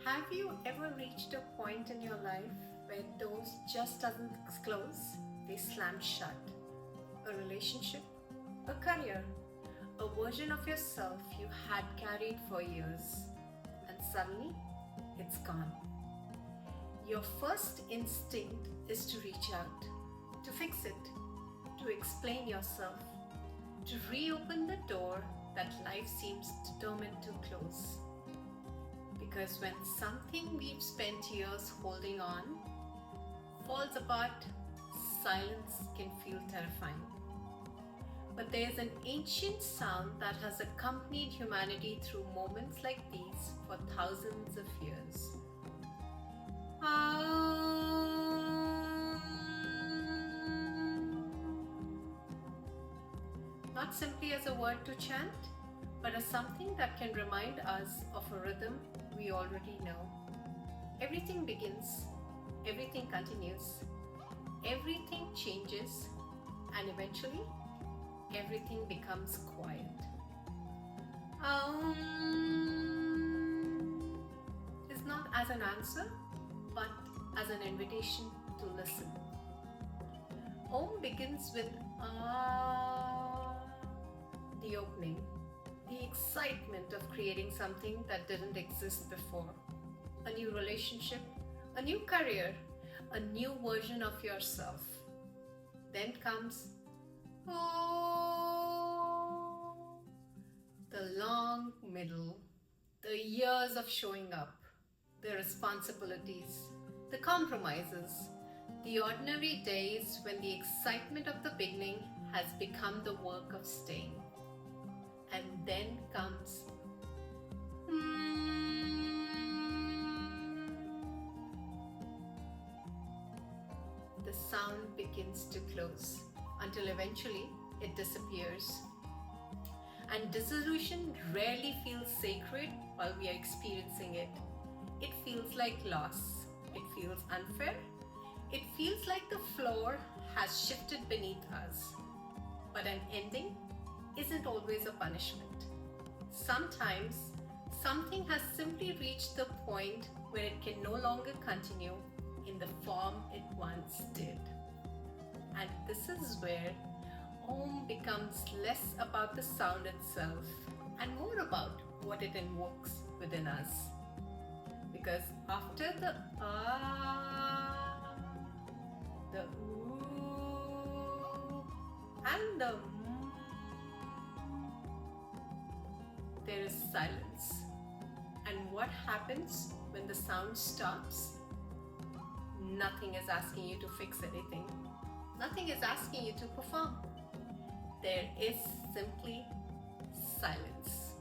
Have you ever reached a point in your life where doors just doesn't close, they slam shut? A relationship, a career, a version of yourself you had carried for years, and suddenly it's gone. Your first instinct is to reach out, to fix it, to explain yourself, to reopen the door that life seems determined to close. Because when something we've spent years holding on falls apart, silence can feel terrifying. But there's an ancient sound that has accompanied humanity through moments like these for thousands of years. Not simply as a word to chant, but as something that can remind us of a rhythm we already know. Everything begins, everything continues, everything changes, and eventually everything becomes quiet. Is not as an answer, but as an invitation to listen. Om begins with the opening, the excitement of creating something that didn't exist before. A new relationship, a new career, a new version of yourself. Then comes the long middle, the years of showing up, the responsibilities, the compromises, the ordinary days when the excitement of the beginning has become the work of staying. And then comes the sound begins to close until eventually it disappears. And dissolution rarely feels sacred while we are experiencing it. It feels like loss. It feels unfair. It feels like the floor has shifted beneath us. But an ending isn't always a punishment. Sometimes something has simply reached the point where it can no longer continue in the form it once did. And this is where Om becomes less about the sound itself and more about what it invokes within us. Because after the the ooh, and the there is silence. And what happens when the sound stops? Nothing is asking you to fix anything. Nothing is asking you to perform. There is simply silence.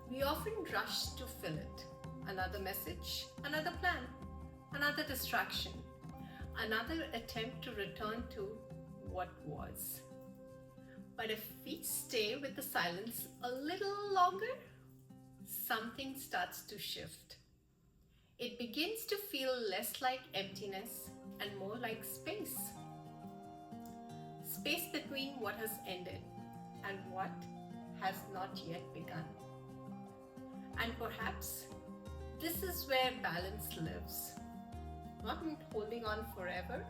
We often rush to fill it. Another message, another plan, another distraction, another attempt to return to what was. But if we stay with the silence a little longer, something starts to shift. It begins to feel less like emptiness and more like space. Space between what has ended and what has not yet begun. And perhaps this is where balance lives. Not in holding on forever,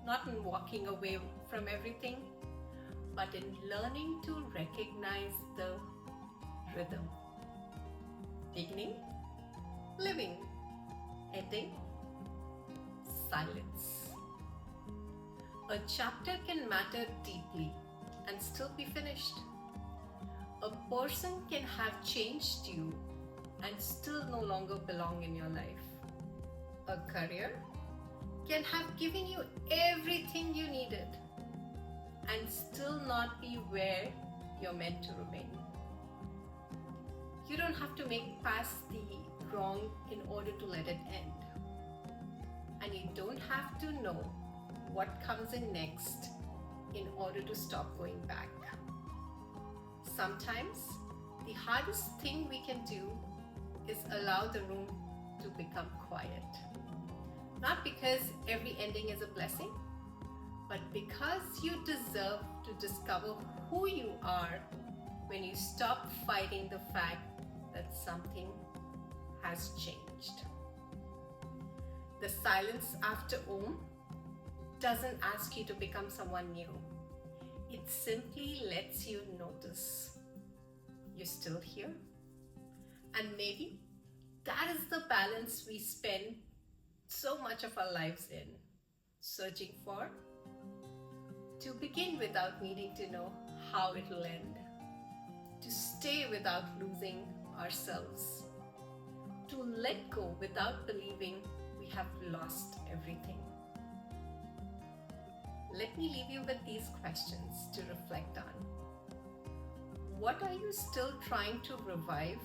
not in walking away from everything, but in learning to recognize the rhythm. Beginning, living, ending, silence. A chapter can matter deeply and still be finished. A person can have changed you and still no longer belong in your life. A career can have given you everything you needed and still not be where you're meant to remain. You don't have to make past the wrong in order to let it end. And you don't have to know what comes in next in order to stop going back. Sometimes the hardest thing we can do is allow the room to become quiet. Not because every ending is a blessing, but because you deserve to discover who you are when you stop fighting the fact that something has changed. changed. The silence after Om doesn't ask you to become someone new. It simply lets you notice you're still here. And maybe that is the balance we spend so much of our lives in, searching for. To begin without needing to know how it will end. To stay without losing ourselves. To let go without believing we have lost everything. Let me leave you with these questions to reflect on. What are you still trying to revive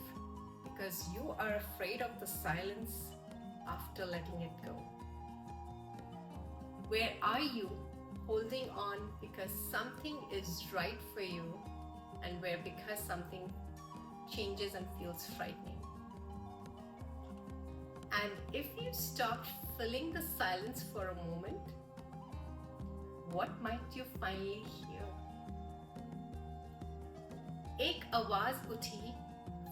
because you are afraid of the silence after letting it go? Where are you holding on because something is right for you, and where because something changes and feels frightening? And if you stopped filling the silence for a moment, what might you finally hear? एक आवाज उठी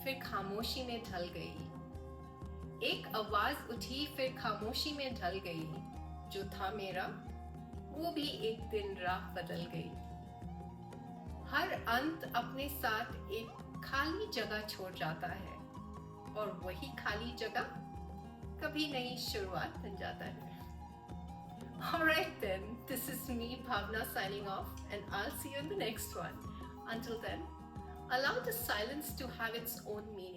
फिर खामोशी में ढल गई। एक आवाज उठी फिर खामोशी में ढल गई। जो था मेरा वो भी एक दिन राह बदल गई। हर अंत अपने साथ एक खाली जगह छोड़ जाता है, और वही खाली जगह कभी नई शुरुआत बन जाता है। Alright then, this is me, Bhavna, signing off, and I'll see you in the next one. Until then, allow the silence to have its own meaning.